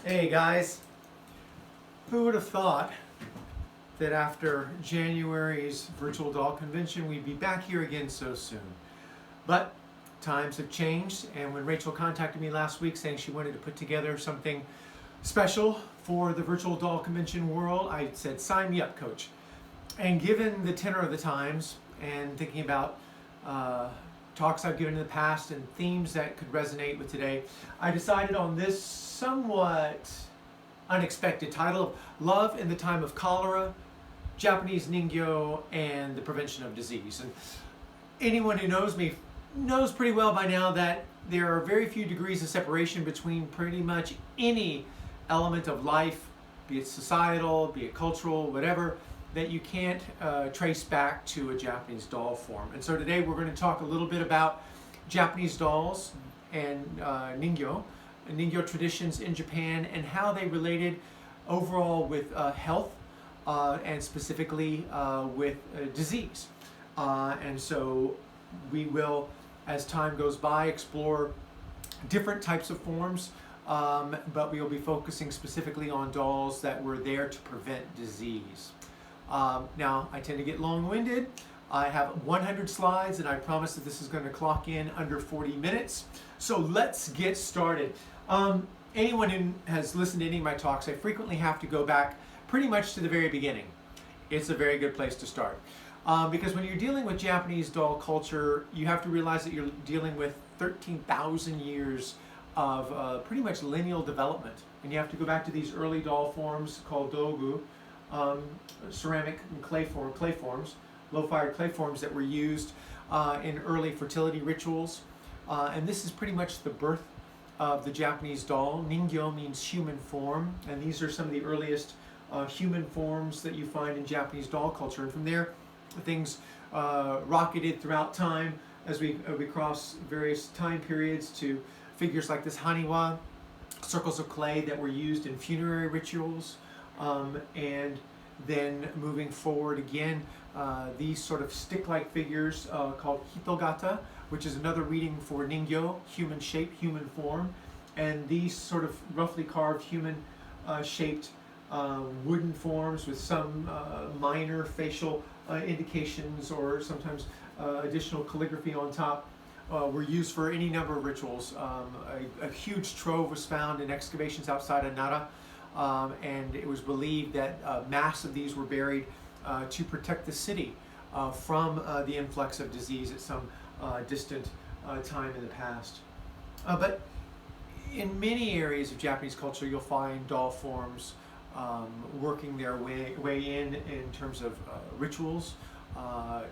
Hey guys, who would have thought that after January's virtual doll convention we'd be back here again so soon? But times have changed, and when Rachel contacted me last week saying she wanted to put together something special for the virtual doll convention world, I said, sign me up, coach. And given the tenor of the times and thinking about talks I've given in the past and themes that could resonate with today, I decided on this somewhat unexpected title of Love in the Time of Cholera, Japanese Ningyo, and the Prevention of Disease. And anyone who knows me knows pretty well by now that there are very few degrees of separation between pretty much any element of life, be it societal, be it cultural, whatever, that you can't trace back to a Japanese doll form. And so today we're going to talk a little bit about Japanese dolls and Ningyo traditions in Japan and how they related overall with health and specifically with disease. And so we will, as time goes by, explore different types of forms, but we will be focusing specifically on dolls that were there to prevent disease. Now, I tend to get long-winded. I have 100 slides, and I promise that this is going to clock in under 40 minutes. So let's get started. Anyone who has listened to any of my talks, I frequently have to go back pretty much to the very beginning. It's a very good place to start. Because when you're dealing with Japanese doll culture, you have to realize that you're dealing with 13,000 years of pretty much lineal development. And you have to go back to these early doll forms called dogu, ceramic and clay forms, low-fired clay forms that were used in early fertility rituals. And this is pretty much the birth of the Japanese doll. Ningyo means human form, and these are some of the earliest human forms that you find in Japanese doll culture. And from there, things rocketed throughout time as we cross various time periods to figures like this haniwa, circles of clay that were used in funerary rituals. And then moving forward again, these sort of stick-like figures called hitogata, which is another reading for Ningyo, human shape, human form. And these sort of roughly carved human shaped wooden forms with some minor facial indications or sometimes additional calligraphy on top were used for any number of rituals. A huge trove was found in excavations outside of Nara. And it was believed that mass of these were buried to protect the city from the influx of disease at some distant time in the past. But in many areas of Japanese culture, you'll find doll forms working their way in terms of rituals,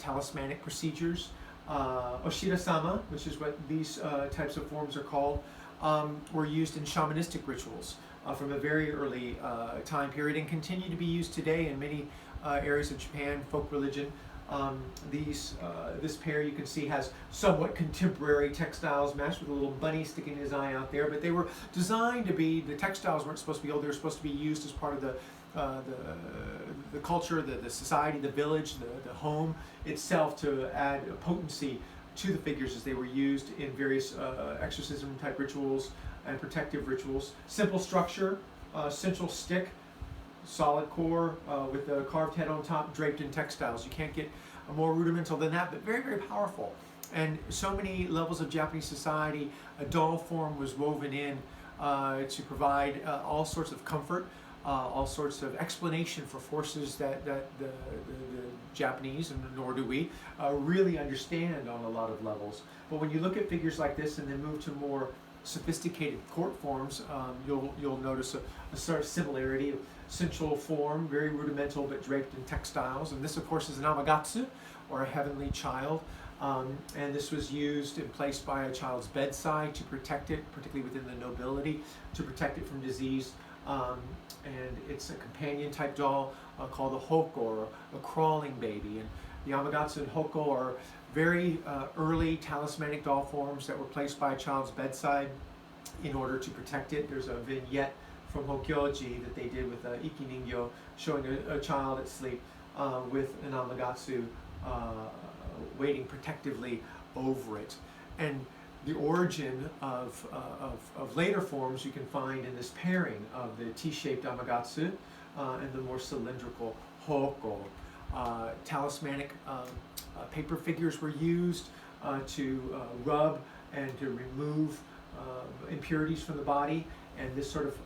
talismanic procedures. Oshira-sama, which is what these types of forms are called, were used in shamanistic rituals from a very early time period and continue to be used today in many areas of Japan, folk religion. This pair you can see has somewhat contemporary textiles matched with a little bunny sticking his eye out there, but they were designed to be, the textiles weren't supposed to be old, they were supposed to be used as part of the culture, the society, the village, the home itself to add potency to the figures as they were used in various exorcism type rituals and protective rituals. Simple structure, central stick, solid core with a carved head on top, draped in textiles. You can't get more rudimental than that, but very, very powerful. And so many levels of Japanese society, a doll form was woven in to provide all sorts of comfort, all sorts of explanation for forces that the Japanese, and nor do we, really understand on a lot of levels. But when you look at figures like this and then move to more sophisticated court forms, you'll notice a sort of similarity of central form, very rudimental but draped in textiles. And this, of course, is an amagatsu, or a heavenly child. And this was used and placed by a child's bedside to protect it, particularly within the nobility, to protect it from disease. And it's a companion type doll called a hoko, or a crawling baby. And the amagatsu and hoko are very early talismanic doll forms that were placed by a child's bedside in order to protect it. There's a vignette from Hokyoji that they did with Iki Ningyo showing a child at sleep with an amagatsu waiting protectively over it. And the origin of later forms you can find in this pairing of the T-shaped Amagatsu and the more cylindrical Hoko. Talismanic paper figures were used to rub and to remove impurities from the body, and this sort of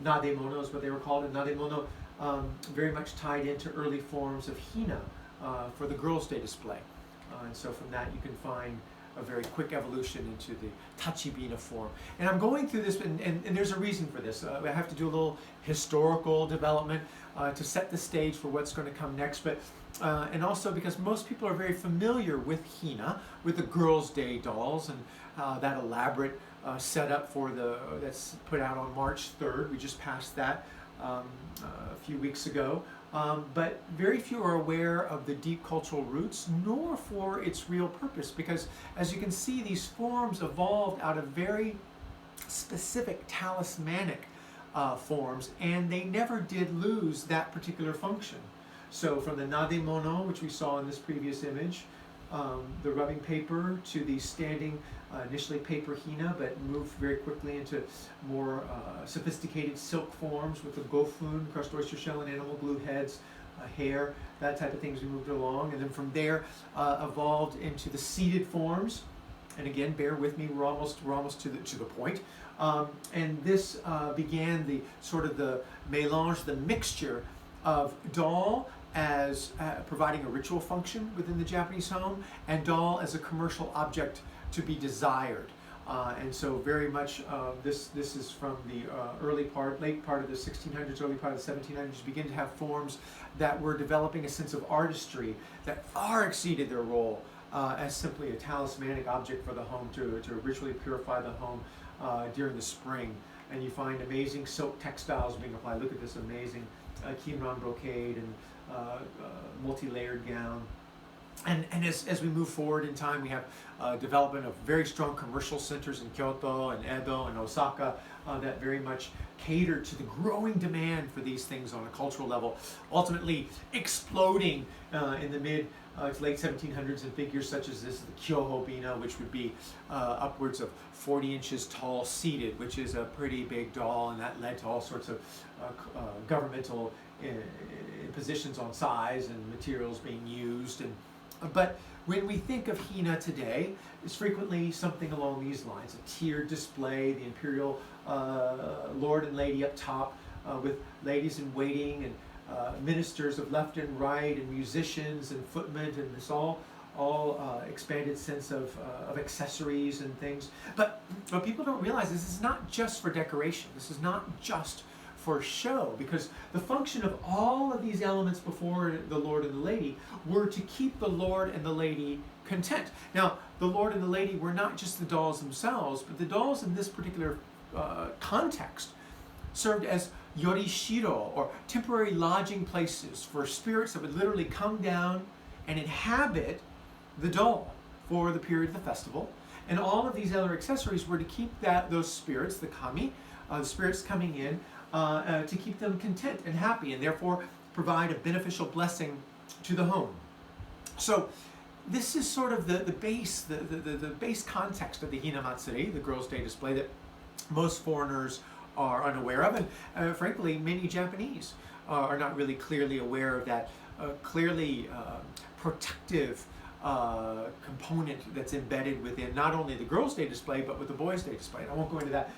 nademono is what they were called, and nademono very much tied into early forms of hina for the Girls' Day display. And so from that you can find a very quick evolution into the tachibina form. And I'm going through this, and there's a reason for this. I have to do a little historical development to set the stage for what's going to come next, but and also because most people are very familiar with hina, with the Girls' Day dolls, and that elaborate setup for that's put out on March 3rd. We just passed that a few weeks ago. But very few are aware of the deep cultural roots, nor for its real purpose, because as you can see, these forms evolved out of very specific talismanic forms, and they never did lose that particular function. So from the nademono, which we saw in this previous image, the rubbing paper, to the standing, initially paper hina, but moved very quickly into more sophisticated silk forms with the gofun, crushed oyster shell and animal glue heads, hair, that type of things we moved along. And then from there evolved into the seated forms. And again, bear with me, we're almost to the point. And this began the sort of the mélange, the mixture of doll as providing a ritual function within the Japanese home, and doll as a commercial object to be desired. And so very much this is from the late part of the 1600s, early part of the 1700s. You begin to have forms that were developing a sense of artistry that far exceeded their role as simply a talismanic object for the home to ritually purify the home during the spring. And you find amazing silk textiles being applied. Look at this amazing kimono brocade and multi-layered gown. And as we move forward in time, we have development of very strong commercial centers in Kyoto and Edo and Osaka that very much cater to the growing demand for these things on a cultural level, ultimately exploding in the mid to late 1700s in figures such as this, the Kyoho Bina, which would be upwards of 40 inches tall, seated, which is a pretty big doll, and that led to all sorts of governmental impositions on size and materials being used. But when we think of hina today, it's frequently something along these lines: a tiered display, the imperial lord and lady up top, with ladies in waiting and ministers of left and right, and musicians and footmen, and this all expanded sense of accessories and things. But what people don't realize is this is not just for decoration. This is not just for show, because the function of all of these elements before the Lord and the Lady were to keep the Lord and the Lady content. Now, the Lord and the Lady were not just the dolls themselves, but the dolls in this particular context served as yorishiro, or temporary lodging places for spirits that would literally come down and inhabit the doll for the period of the festival. And all of these other accessories were to keep those spirits, the kami, the spirits coming in, to keep them content and happy, and therefore provide a beneficial blessing to the home. So this is sort of the base context of the Hina Matsuri, the Girls' Day display, that most foreigners are unaware of, and frankly many Japanese are not really clearly aware of that clearly protective component that's embedded within not only the Girls' Day display, but with the Boys' Day display. And I won't go into that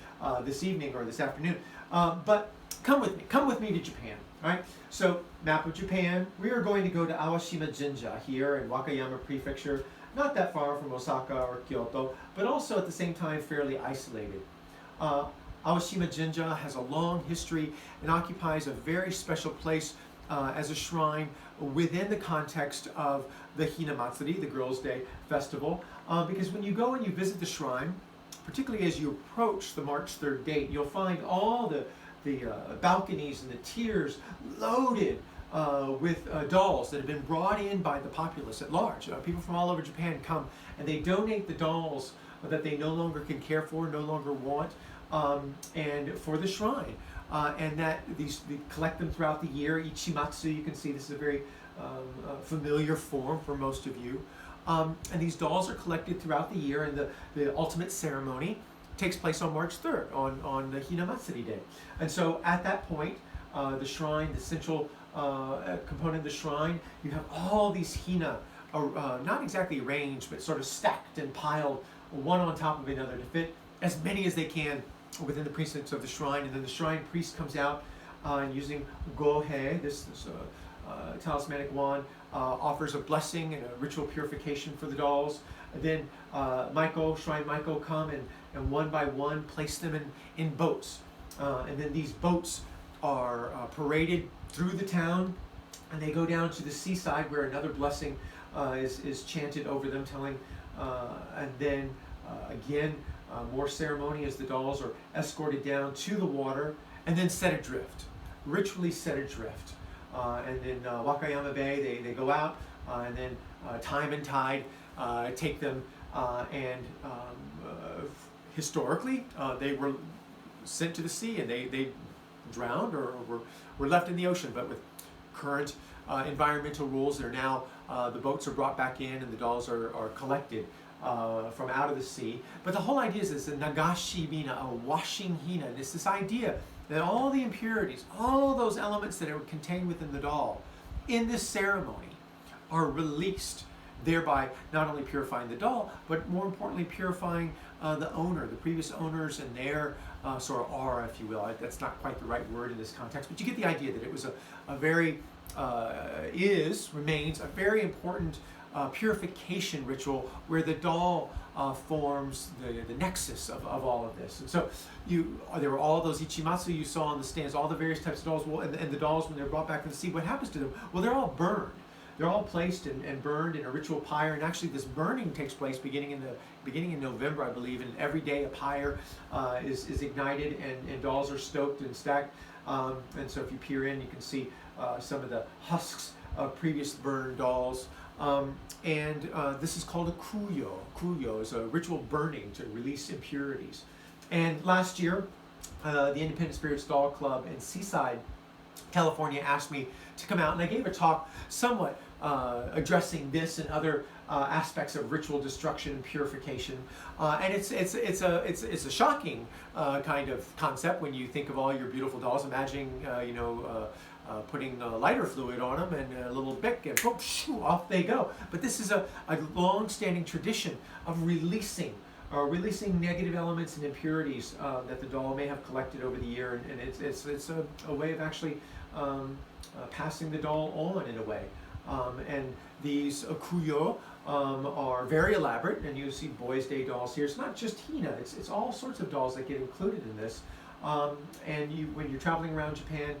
this evening or this afternoon, but come with me to Japan. All right, so map of Japan. We are going to go to Awashima Jinja here in Wakayama Prefecture, not that far from Osaka or Kyoto, but also at the same time fairly isolated. Awashima Jinja has a long history and occupies a very special place as a shrine within the context of the Hina Matsuri, the Girls' Day festival, because when you go and you visit the shrine, particularly as you approach the March 3rd date, you'll find all the balconies and the tiers loaded with dolls that have been brought in by the populace at large. People from all over Japan come and they donate the dolls that they no longer can care for, no longer want, and for the shrine. And that they collect them throughout the year. Ichimatsu, you can see this is a very familiar form for most of you. And these dolls are collected throughout the year, and the ultimate ceremony takes place on March 3rd, on the Hinamatsuri Day. And so at that point, the shrine, the central component of the shrine, you have all these hina, not exactly arranged, but sort of stacked and piled one on top of another to fit as many as they can within the precincts of the shrine. And then the shrine priest comes out and using gohei, this talismanic wand, offers a blessing and a ritual purification for the dolls. And then shrine Maiko come and one by one place them in boats. And then these boats are paraded through the town, and they go down to the seaside where another blessing is chanted over them, telling, and then again, more ceremony as the dolls are escorted down to the water and then set adrift, ritually set adrift. And then Wakayama Bay, they go out, and then time and tide take them, and historically they were sent to the sea, and they drowned or were left in the ocean. But with current environmental rules, they're now, the boats are brought back in and the dolls are collected from out of the sea. But the whole idea is this, a nagashi mina, a washing hina, and it's this idea that all the impurities, all those elements that are contained within the doll in this ceremony are released, thereby not only purifying the doll, but more importantly purifying the owner, the previous owners, and their sort of aura, if you will. That's not quite the right word in this context, but you get the idea that it was a very, remains a very important purification ritual where the doll forms the nexus of all of this. And so there were all those ichimatsu you saw on the stands, all the various types of dolls, and the dolls, when they're brought back to the sea, what happens to them? Well, they're all burned. They're all placed and burned in a ritual pyre, and actually this burning takes place beginning in November, I believe, and every day a pyre is ignited, and dolls are stoked and stacked. And so if you peer in, you can see some of the husks of previous burned dolls. And this is called a kuyo. Kuyo is a ritual burning to release impurities. And last year, the Independent Spirits Doll Club in Seaside, California, asked me to come out, and I gave a talk somewhat addressing this and other aspects of ritual destruction and purification. And it's a shocking kind of concept when you think of all your beautiful dolls. Imagining putting lighter fluid on them and a little bic, and boom, shoo, off they go. But this is a long-standing tradition of releasing negative elements and impurities that the doll may have collected over the year, and it's a way of actually passing the doll on in a way. And these akuyo are very elaborate, and you see Boys' Day dolls here. It's not just hina; it's all sorts of dolls that get included in this. And when you're traveling around Japan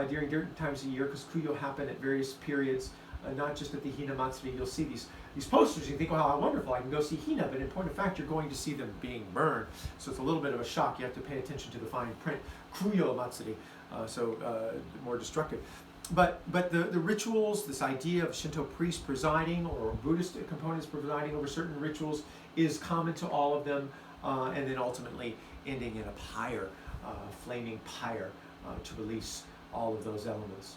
during different times of year, because kuyo happen at various periods, not just at the Hina Matsuri, you'll see these posters. You think, well, how wonderful! I can go see hina, but in point of fact, you're going to see them being burned. So it's a little bit of a shock. You have to pay attention to the fine print. Kuyo Matsuri, more destructive. But the rituals, this idea of Shinto priests presiding or Buddhist components presiding over certain rituals is common to all of them, and then ultimately ending in a pyre, flaming pyre, to release all of those elements.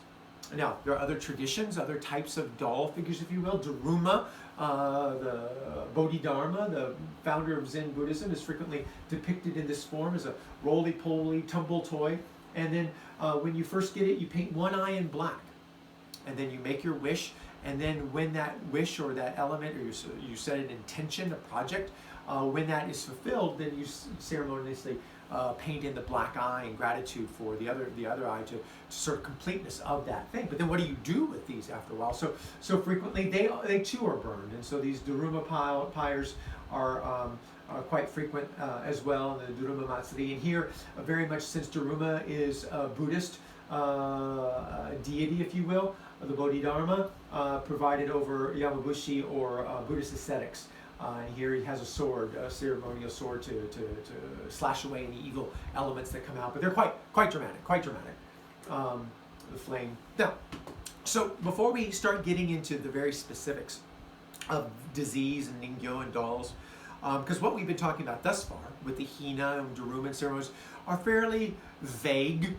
Now, there are other traditions, other types of doll figures, if you will. Daruma, the Bodhidharma, the founder of Zen Buddhism, is frequently depicted in this form as a roly-poly tumble toy. And then when you first get it, you paint one eye in black. And then you make your wish. And then when that wish or that element, or you set an intention, a project, when that is fulfilled, then you ceremoniously paint in the black eye in gratitude for the other eye to sort of completeness of that thing. But then what do you do with these after a while? So frequently they too are burned. And so these Daruma pyres are quite frequent as well in the Daruma Matsuri. And here, very much since Daruma is a Buddhist deity, if you will, the Bodhidharma, provided over Yamabushi or Buddhist ascetics. And here he has a sword, a ceremonial sword to slash away any evil elements that come out. But they're quite dramatic, the flame. Now, so before we start getting into the very specifics of disease and Ningyo and dolls, because what we've been talking about thus far with the hina and Daruma ceremonies are fairly vague,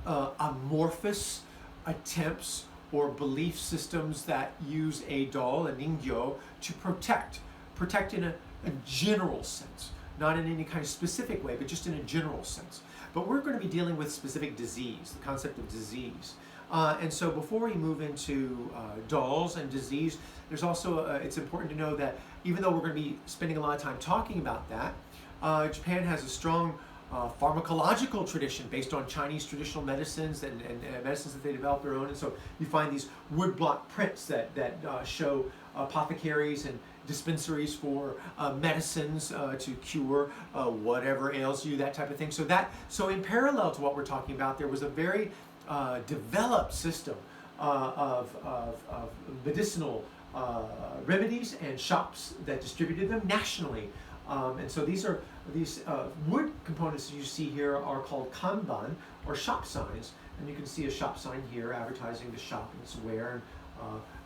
amorphous attempts or belief systems that use a doll, a Ningyo, to protect in a general sense, not in any kind of specific way, but just in a general sense. But we're going to be dealing with specific disease, the concept of disease. And so before we move into dolls and disease, there's also, it's important to know that even though we're going to be spending a lot of time talking about that, Japan has a strong pharmacological tradition based on Chinese traditional medicines and medicines that they developed their own. And so you find these woodblock prints that show apothecaries and dispensaries for medicines to cure whatever ails you, that type of thing. So in parallel to what we're talking about, there was a very developed system of medicinal remedies and shops that distributed them nationally. And so these wood components you see here are called kanban, or shop signs. And you can see a shop sign here advertising the shop and its where and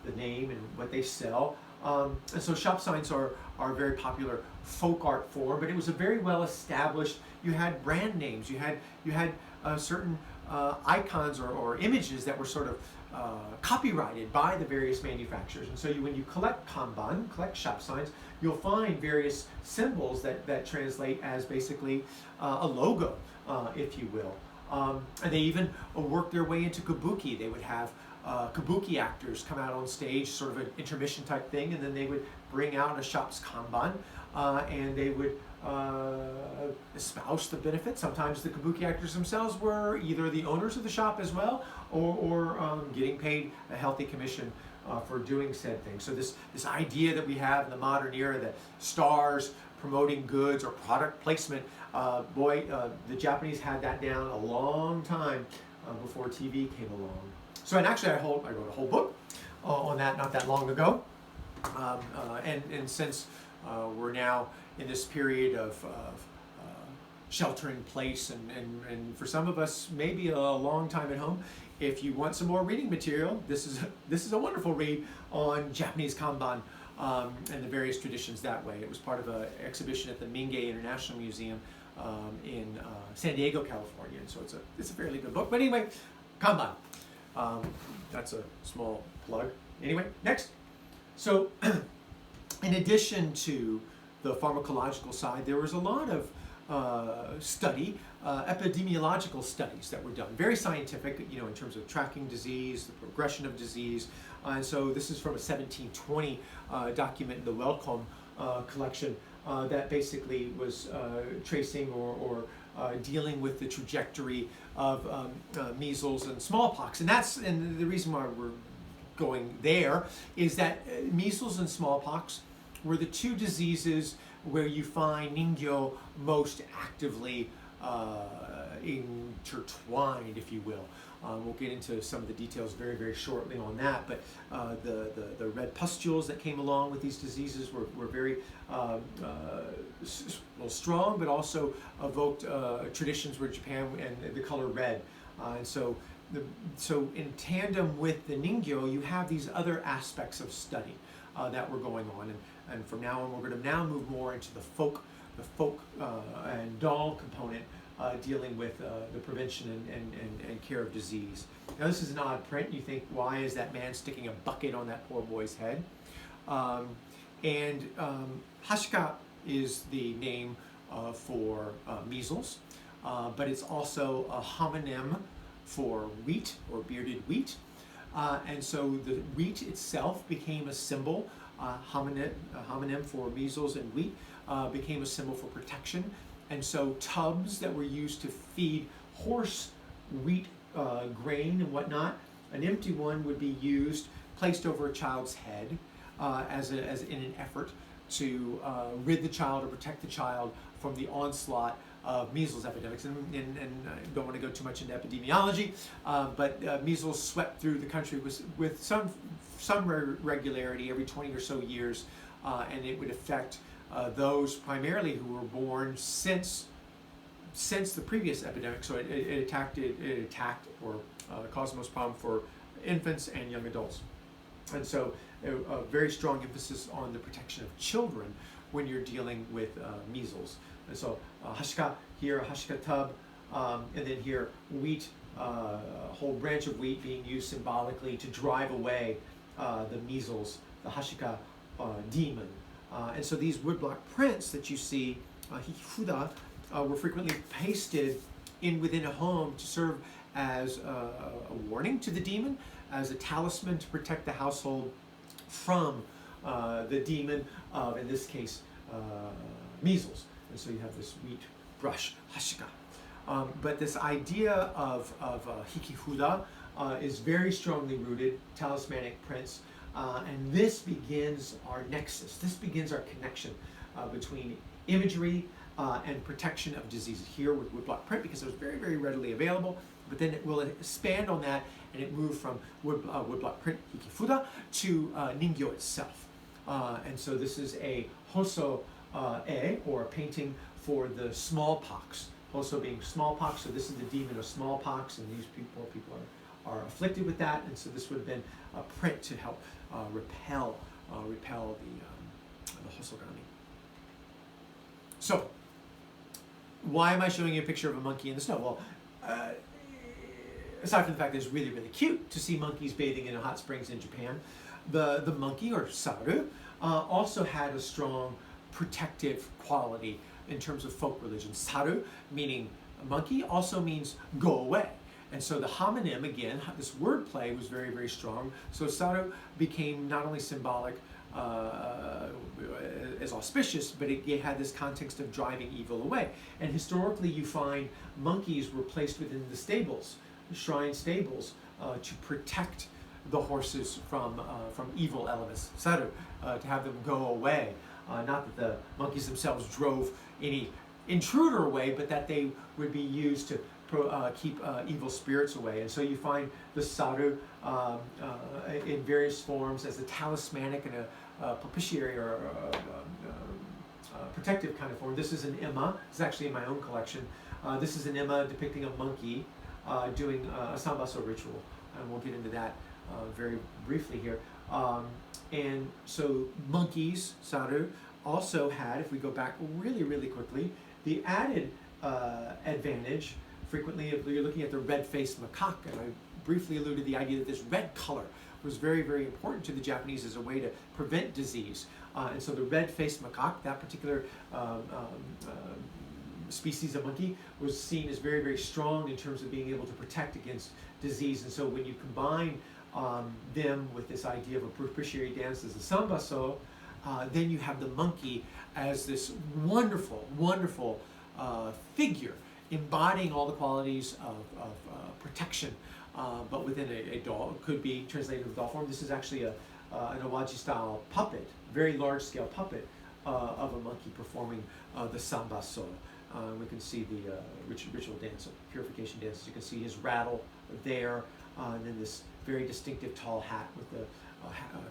the name and what they sell. And so shop signs are a very popular folk art form, but it was a very well established. You had brand names. You had certain icons or images that were sort of copyrighted by the various manufacturers. And so when you collect kanban, collect shop signs, you'll find various symbols that translate as basically a logo, if you will. And they even worked their way into kabuki. They would have kabuki actors come out on stage, sort of an intermission type thing, and then they would bring out a shop's kanban, and they would espouse the benefits. Sometimes the kabuki actors themselves were either the owners of the shop as well, or getting paid a healthy commission for doing said thing. So this idea that we have in the modern era that stars promoting goods or product placement, the Japanese had that down a long time before TV came along. So, and actually I wrote a whole book on that not that long ago. And since we're now in this period of shelter in place, and for some of us maybe a long time at home, if you want some more reading material, this is a wonderful read on Japanese kanban and the various traditions that way. It was part of an exhibition at the Mingyo International Museum in San Diego, California, and so it's a fairly good book. But anyway, kanban. That's a small plug. Anyway, next. So, in addition to the pharmacological side, there was a lot of epidemiological studies that were done, very scientific, in terms of tracking disease, the progression of disease. And so this is from a 1720 document in the Wellcome collection that basically was tracing or dealing with the trajectory of measles and smallpox. And the reason why we're going there is that measles and smallpox were the two diseases where you find Ningyo most actively intertwined, if you will. We'll get into some of the details very, very shortly on that, but the red pustules that came along with these diseases were very strong, but also evoked traditions where Japan and the color red. And so in tandem with the Ningyo, you have these other aspects of study that were going on. And from now on, we're going to now move more into the folk and doll component, dealing with the prevention and care of disease. Now, this is an odd print. You think, why is that man sticking a bucket on that poor boy's head? Hashika is the name for measles, but it's also a homonym for wheat or bearded wheat. And so the wheat itself became a symbol. Homonym for measles and wheat became a symbol for protection. And so tubs that were used to feed horse wheat grain and whatnot, an empty one would be used, placed over a child's head as in an effort to rid the child or protect the child from the onslaught of measles epidemics. And I don't want to go too much into epidemiology, but measles swept through the country with some regularity every 20 or so years, and it would affect those primarily who were born since the previous epidemic. So it attacked or caused the most problem for infants and young adults. And so a very strong emphasis on the protection of children when you're dealing with measles. And so Hashika here, a Hashika tub And then here, wheat, a whole branch of wheat being used symbolically to drive away the measles, the Hashika demon. And so these woodblock prints that you see, hikifuda, were frequently pasted within a home to serve as a warning to the demon, as a talisman to protect the household from the demon of, in this case, measles. And so you have this wheat brush, hashika. But this idea of hikifuda is very strongly rooted, talismanic prints, and this begins our nexus. This begins our connection between imagery and protection of diseases. Here with woodblock print, because it was very, very readily available, but then it will expand on that, and it moved from woodblock print, hikifuda, to Ningyo itself. And so this is a hoso or a painting for the smallpox. Hoso being smallpox, so this is the demon of smallpox, and these people are afflicted with that, and so this would have been a print to help repel the hosogami. So, why am I showing you a picture of a monkey in the snow? Well, aside from the fact that it's really, really cute to see monkeys bathing in hot springs in Japan, the monkey, or saru, also had a strong protective quality in terms of folk religion. Saru, meaning monkey, also means go away. And so the homonym, again, this wordplay was very, very strong. So saru became not only symbolic as auspicious, but it had this context of driving evil away. And historically, you find monkeys were placed within the stables, shrine stables, to protect the horses from evil elements. Saru, to have them go away. Not that the monkeys themselves drove any intruder away, but that they would be used to keep evil spirits away. And so you find the saru in various forms as a talismanic and a propitiatory or protective kind of form. This is an emma. It's actually in my own collection. This is an emma depicting a monkey doing a sambaso ritual, and we'll get into that very briefly here. And so monkeys, saru, also had, if we go back really, really quickly, the added advantage, frequently, if you're looking at the red-faced macaque, and I briefly alluded to the idea that this red color was very, very important to the Japanese as a way to prevent disease. And so the red-faced macaque, that particular species of monkey, was seen as very, very strong in terms of being able to protect against disease. And so when you combine them with this idea of a propitiatory dance as a sambaso, then you have the monkey as this wonderful, wonderful figure embodying all the qualities of protection, but within a doll. It could be translated with doll form. This is actually an Awaji-style puppet, very large-scale puppet of a monkey performing the sambaso. We can see the ritual dance, purification dance. You can see his rattle there, and then this very distinctive tall hat with the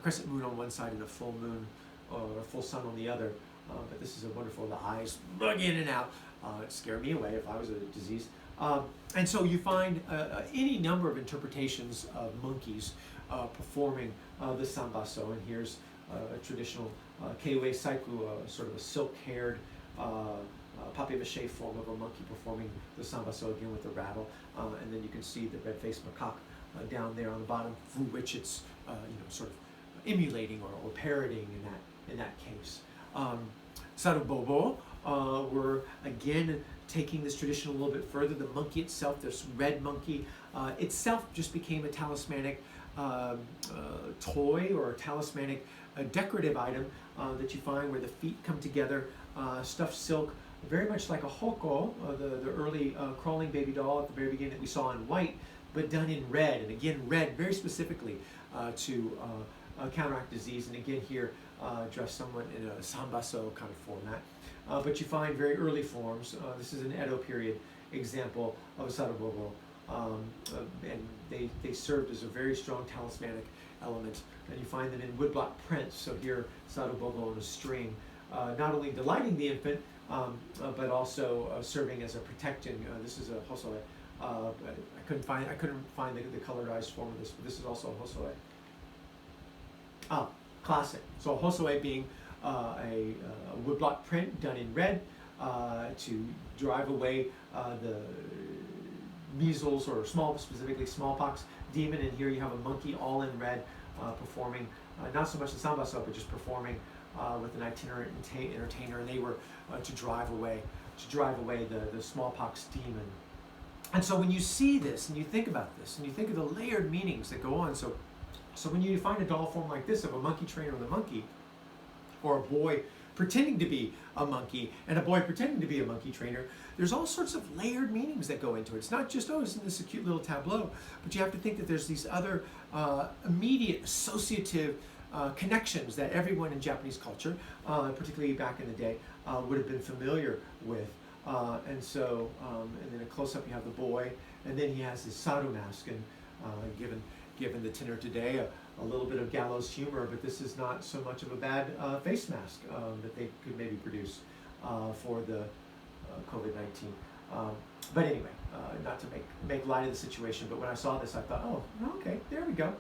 crescent moon on one side and a full moon or a full sun on the other. But this is a wonderful, the eyes bug in and out. It scared me away if I was a disease. And so you find any number of interpretations of monkeys performing the sambaso. And here's a traditional keiwei saiku, sort of a silk-haired papier-mâché form of a monkey performing the sambaso, again with the rattle. And then you can see the red-faced macaque down there on the bottom, through which it's sort of emulating or parodying in that case. Sarubobo were again taking this tradition a little bit further. The monkey itself, this red monkey itself, just became a talismanic toy or a talismanic decorative item that you find where the feet come together, stuffed silk, very much like a hoko, the early crawling baby doll at the very beginning that we saw in white, but done in red, and again red very specifically to counteract disease, and again here dressed somewhat in a sambaso kind of format. But you find very early forms. This is an Edo period example of a sarubobo, and they served as a very strong talismanic element, and you find them in woodblock prints. So here, sarubobo on a string, not only delighting the infant, but also serving as a protecting. This is a hosoe. I couldn't find the colorized form of this, but this is also a hosoe. Classic. So a hosoe being a woodblock print done in red, to drive away the measles or specifically smallpox demon. And here you have a monkey all in red performing, not so much the sambaso, but just performing with an itinerant entertainer, and they were to drive away the smallpox demon. And so when you see this and you think about this and you think of the layered meanings that go on, so when you find a doll form like this of a monkey trainer with a monkey, or a boy pretending to be a monkey and a boy pretending to be a monkey trainer, there's all sorts of layered meanings that go into it. It's not just, oh, isn't this a cute little tableau, but you have to think that there's these other immediate associative connections that everyone in Japanese culture, particularly back in the day, would have been familiar with. And then a close-up you have the boy, and then he has his saru mask, and given the tenor today, a little bit of gallows humor, but this is not so much of a bad face mask that they could maybe produce for the COVID-19. But anyway, not to make light of the situation, but when I saw this, I thought, oh, okay, there we go.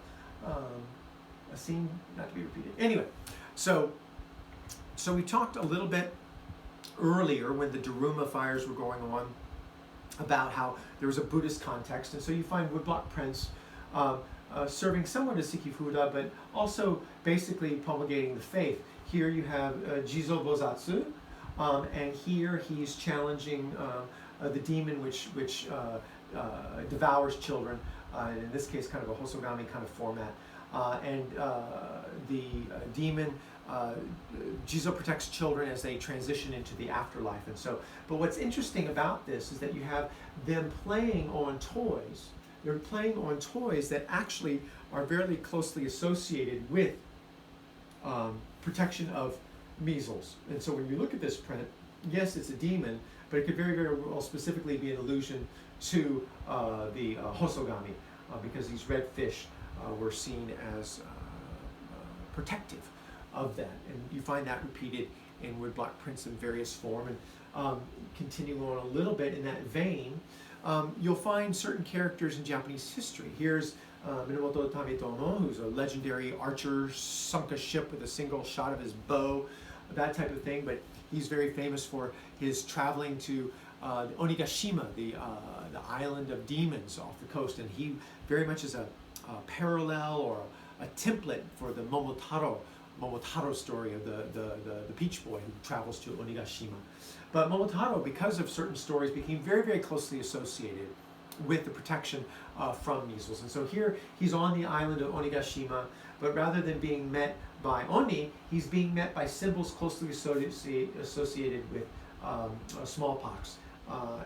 A scene not to be repeated. Anyway, so we talked a little bit earlier when the Daruma fires were going on about how there was a Buddhist context, and so you find woodblock prints serving somewhat as Sikifuda, but also basically promulgating the faith. Here you have Jizo Bozatsu, and here he's challenging the demon which devours children, in this case kind of a Hosogami kind of format. The demon, Jizo protects children as they transition into the afterlife. And so, but what's interesting about this is that you have them playing on toys. They're playing on toys that actually are very closely associated with protection of measles. And so when you look at this print, yes, it's a demon, but it could very, very well specifically be an allusion to the Hosogami, because these red fish were seen as protective of that. And you find that repeated in woodblock prints in various form. And continuing on a little bit in that vein, you'll find certain characters in Japanese history. Here's Minamoto Tametomo, who's a legendary archer, sunk a ship with a single shot of his bow, that type of thing. But he's very famous for his traveling to Onigashima, the island of demons off the coast. And he very much is a parallel or a template for the Momotaro story of the Peach Boy who travels to Onigashima. But Momotaro, because of certain stories, became very, very closely associated with the protection from measles. And so here he's on the island of Onigashima, but rather than being met by Oni, he's being met by symbols closely associated with smallpox.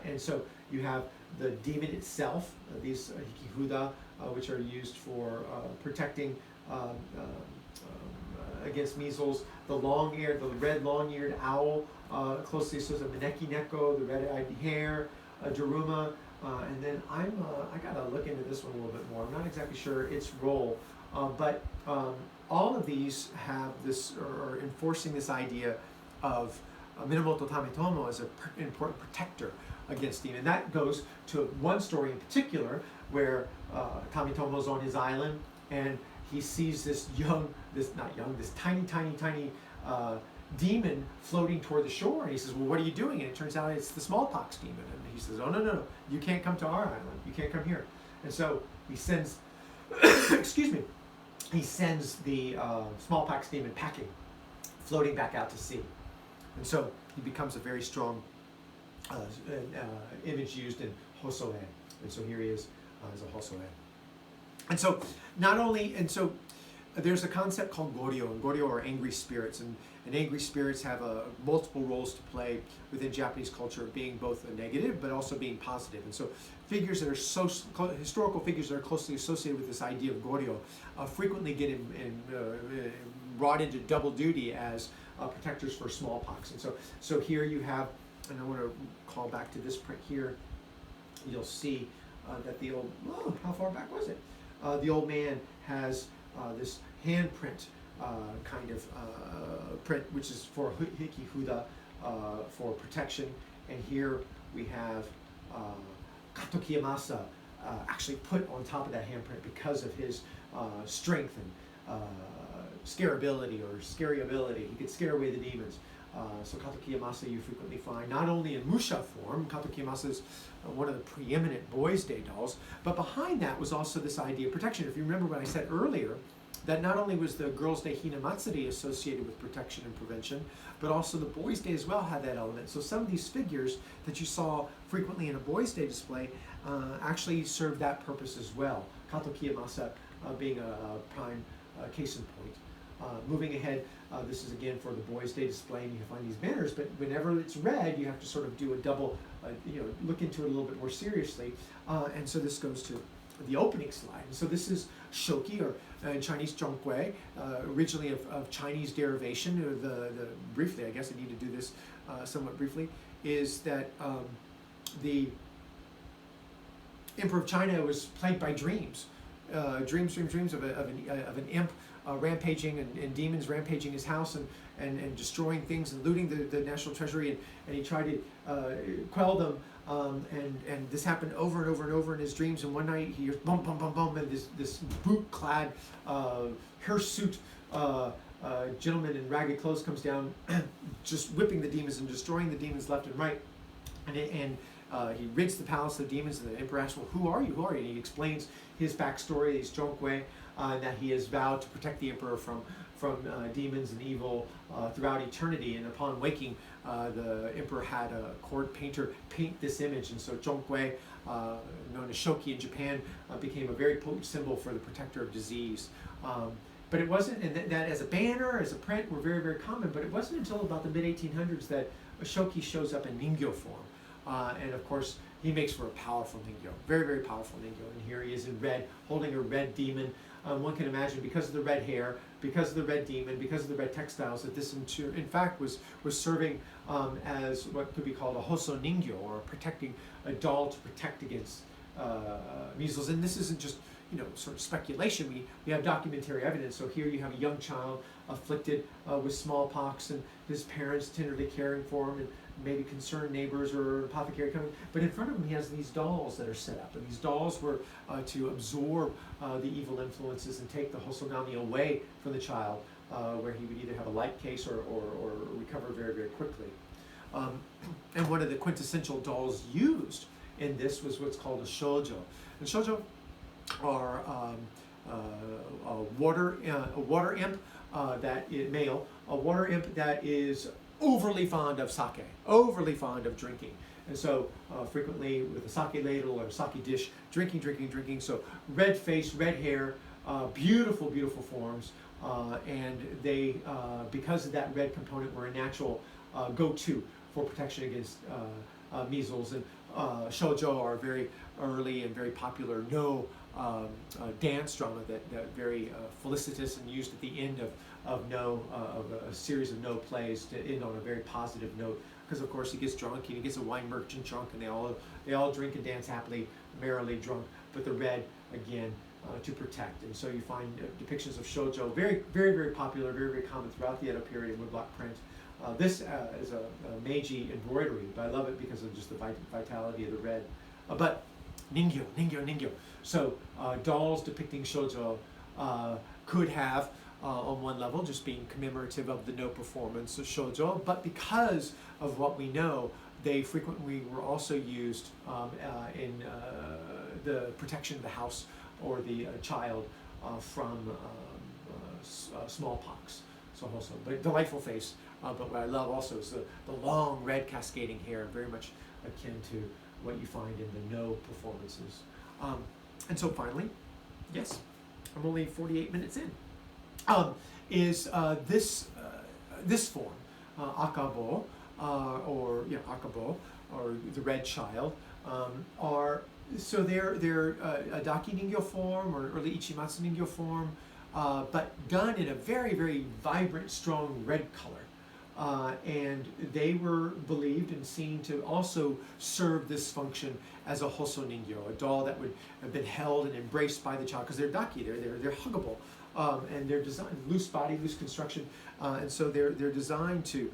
And so you have the demon itself, these hikihuda, which are used for protecting against measles. The red long-eared owl, closely associated with Maneki Neko, the red-eyed hare, Daruma, and then I gotta look into this one a little bit more. I'm not exactly sure its role, but all of these have this, or enforcing this idea of Minamoto Tametomo as an important protector against demon. And that goes to one story in particular where Tametomo's on his island and he sees this tiny demon floating toward the shore, and he says, well, what are you doing? And it turns out it's the smallpox demon. And he says, oh, no, you can't come to our island. You can't come here. And so he sends, he sends the smallpox demon packing, floating back out to sea. And so he becomes a very strong image used in Hosoe. And so here he is as a Hosoe. And so there's a concept called Goryo, and Goryo are angry spirits, and angry spirits have multiple roles to play within Japanese culture, being both a negative but also being positive. And so figures that are historical figures that are closely associated with this idea of Goryo frequently get brought into double duty as protectors for smallpox. And so here you have, and I want to call back to this print here, you'll see that how far back was it? The old man has this handprint kind of print, which is for hikihuda, for protection. And here we have Kato Kiyomasa actually put on top of that handprint because of his strength and scareability or scary ability. He could scare away the demons. So kato kiyomasa you frequently find not only in musha form. Kato kiyomasa is one of the preeminent Boys' Day dolls, but behind that was also this idea of protection. If you remember what I said earlier, that not only was the Girls' Day Hinamatsuri associated with protection and prevention, but also the Boys' Day as well had that element. So some of these figures that you saw frequently in a Boys' Day display actually served that purpose as well. Kato kiyomasa being a prime case in point. Moving ahead, this is again for the Boys' Day display, and you can find these banners, but whenever it's red, you have to sort of do a double, look into it a little bit more seriously. And so this goes to the opening slide. And so this is shoki, or in Chinese zhonggui, originally of Chinese derivation. Briefly, I guess I need to do this somewhat briefly, is that the Emperor of China was plagued by dreams. Dreams of an imp rampaging and demons rampaging his house and destroying things and looting the national treasury, and he tried to quell them, and this happened over and over and over in his dreams. And one night he hears bum bum bum bum, and this boot-clad hirsute gentleman in ragged clothes comes down, just whipping the demons and destroying the demons left and right, and he rids the palace of the demons, and the emperor asks, well, who are you? Who are you? And he explains his backstory, his zhonggui, that he has vowed to protect the emperor from demons and evil throughout eternity. And upon waking, the emperor had a court painter paint this image. And so zhonggui, known as shoki in Japan, became a very potent symbol for the protector of disease. But it wasn't, and that as a banner, as a print, were very, very common, but it wasn't until about the mid-1800s that a shoki shows up in Ningyo form. And of course, he makes for a powerful Ningyo, very, very powerful Ningyo. And here he is in red, holding a red demon. One can imagine, because of the red hair, because of the red demon, because of the red textiles, that this in fact was serving as what could be called a hoso Ningyo, or protecting a doll to protect against measles. And this isn't just sort of speculation. We have documentary evidence. So here you have a young child afflicted with smallpox, and his parents tenderly caring for him, and maybe concerned neighbors or apothecary coming. But in front of him, he has these dolls that are set up, and these dolls were to absorb the evil influences and take the hosogami away from the child, where he would either have a light case or recover very, very quickly. And one of the quintessential dolls used in this was what's called a shoujo. And shoujo are a water imp that is male, a water imp that is overly fond of sake, overly fond of drinking. And so frequently with a sake ladle or a sake dish, drinking. So red face, red hair, beautiful, beautiful forms. And they, because of that red component, were a natural go-to for protection against measles. And shoujo are very early and very popular dance drama that very felicitous and used at the end of a series of no plays to end on a very positive note. Because of course he gets drunk, and he gets a wine merchant drunk, and they all drink and dance happily, merrily drunk. But the red again to protect. And so you find depictions of shoujo very, very, very popular, very, very common throughout the Edo period in woodblock print. This is a Meiji embroidery, but I love it because of just the vitality of the red. But Ningyo. So dolls depicting shoujo could have, on one level, just being commemorative of the no performance of shoujo, but because of what we know, they frequently were also used in the protection of the house or the child from smallpox. So also, but delightful face. But what I love also is the long red cascading hair, very much akin to what you find in the no performances. And so finally, yes, I'm only 48 minutes in, is this form, akabo, akabo, or the red child, they're a Daki Ningyo form or early Ichimatsu Ningyo form, but done in a very, very vibrant, strong red color. And they were believed and seen to also serve this function as a hoso Ningyo, a doll that would have been held and embraced by the child, because they're daki, they're huggable, and they're designed, loose body, loose construction, and so they're designed to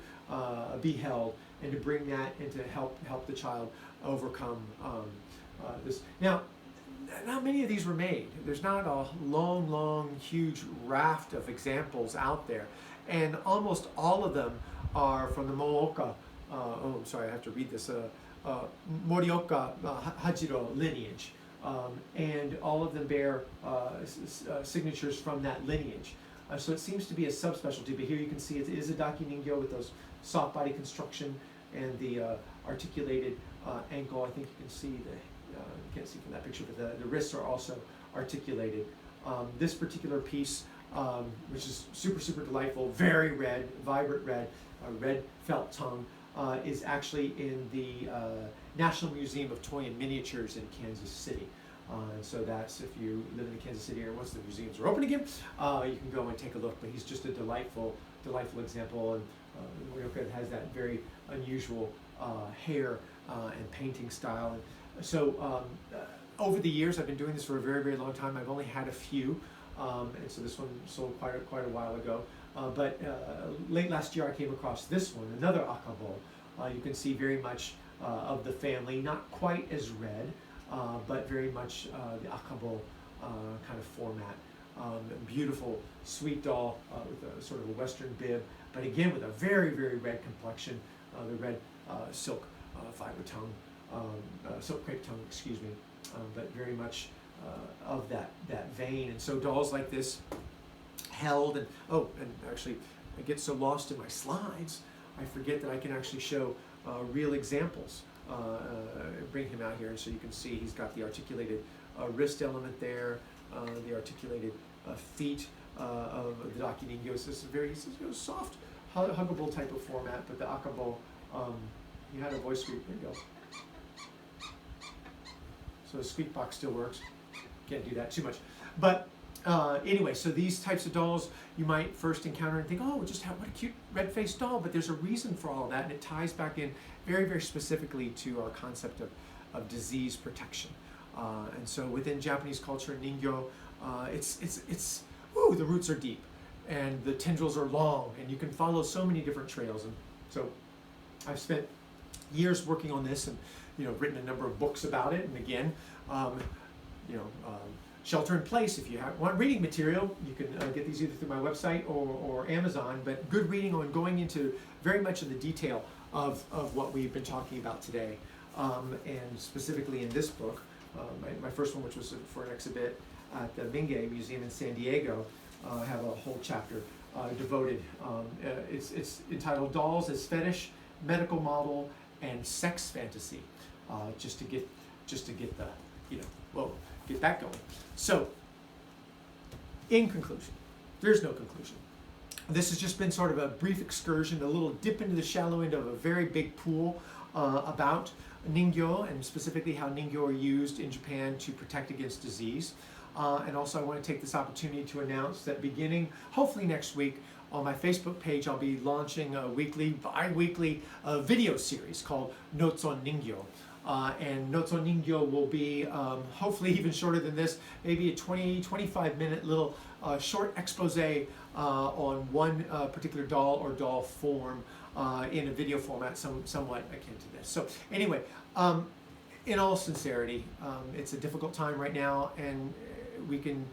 be held and to bring that and to help the child overcome this. Now, not many of these were made. There's not a long, huge raft of examples out there. and almost all of them are from the Mooka, oh, sorry, I have to read this, Morioka Hajiro lineage. And all of them bear signatures from that lineage. So it seems to be a subspecialty, but here you can see it is a Daki Ningyo with those soft body construction and the articulated ankle. I think you can see you can't see from that picture, but the wrists are also articulated. This particular piece, which is super, super delightful, very red, vibrant red, red felt tongue, is actually in the National Museum of Toy and Miniatures in Kansas City. And so that's, if you live in the Kansas City area, once the museums are open again, you can go and take a look. But he's just a delightful example. And Morioka has that very unusual hair and painting style. And so over the years, I've been doing this for a very, very long time. I've only had a few. And so this one sold quite a while ago. But late last year, I came across this one, another akabo. You can see very much of the family, not quite as red, but very much the akabo kind of format. Beautiful, sweet doll with a sort of a western bib, but again with a very, very red complexion, the red silk fiber tongue, silk crepe tongue, excuse me, but very much of that vein. And so dolls like this held, and actually I get so lost in my slides, I forget that I can actually show real examples. Bring him out here, and so you can see he's got the articulated wrist element there, the articulated feet of the Daki Ningyo. This is a very soft, huggable type of format, but the akabo, you had a voice sweep, there you go. So the squeak box still works. Can't do that too much. But anyway, so these types of dolls you might first encounter and think, oh, what a cute red-faced doll, but there's a reason for all that, and it ties back in very, very specifically to our concept of disease protection. And so within Japanese culture, Ningyo, the roots are deep, and the tendrils are long, and you can follow so many different trails. And so I've spent years working on this, and written a number of books about it. And again, shelter in place. If you want reading material, you can get these either through my website or Amazon, but good reading on going into very much in the detail of what we've been talking about today. And specifically in this book, my first one, which was for an exhibit at the Mingei Museum in San Diego, I have a whole chapter devoted. It's entitled Dolls as Fetish, Medical Model, and Sex Fantasy, just to get the, get that going. So, in conclusion, there's no conclusion. This has just been sort of a brief excursion, a little dip into the shallow end of a very big pool about Ningyo, and specifically how Ningyo are used in Japan to protect against disease. And also I want to take this opportunity to announce that beginning, hopefully next week, on my Facebook page, I'll be launching a bi-weekly video series called Notes on Ningyo. And Notes on Ningyo will be hopefully even shorter than this, maybe a 20-25 minute little short expose on one particular doll or doll form in a video format somewhat akin to this. So anyway, in all sincerity, it's a difficult time right now, and when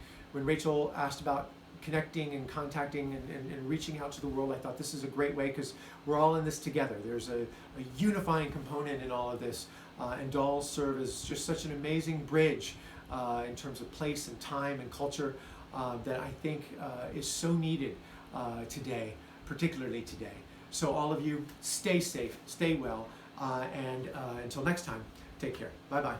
Rachel asked about connecting and contacting and reaching out to the world, I thought this is a great way, because we're all in this together. There's a unifying component in all of this, and dolls serve as just such an amazing bridge in terms of place and time and culture that I think is so needed today, particularly today. So all of you, stay safe, stay well, and until next time, take care. Bye-bye.